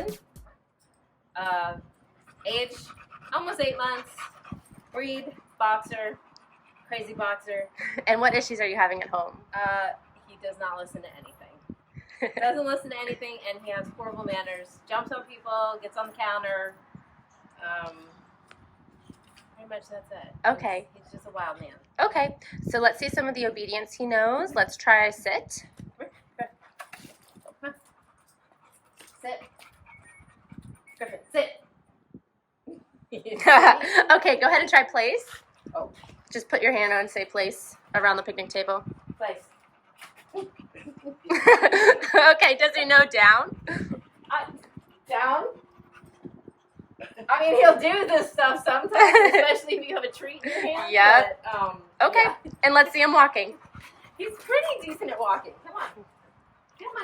Griffin. Age, almost 8 months. Breed, boxer. Crazy boxer. And what issues are you having at home? He does not listen to anything. Doesn't listen to anything, and he has horrible manners. Jumps on people, gets on the counter. Pretty much that's it. Okay. He's just a wild man. Okay, so let's see some of the obedience he knows. Let's try sit. Sit. Griffin, sit. Okay, go ahead and try place. Oh. Just put your hand on and say place around the picnic table. Place. Okay, does he know down? Down? I mean, he'll do this stuff sometimes, especially if you have a treat in your hand. Yep. But, Okay, yeah. and let's see him walking. He's pretty decent at walking. Come on. Come on.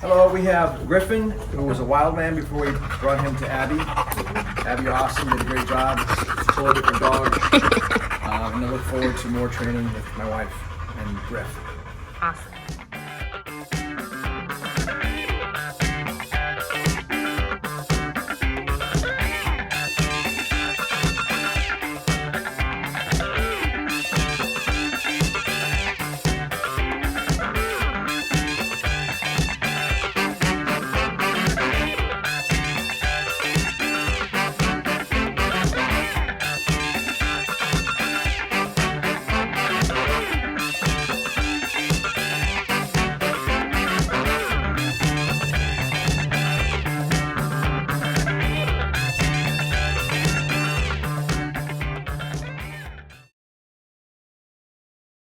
Hello, we have Griffin, who was a wild man before we brought him to Abby. Abby, you're awesome, did a great job. Totally different dog. And I look forward to more training with my wife and Griff. Awesome.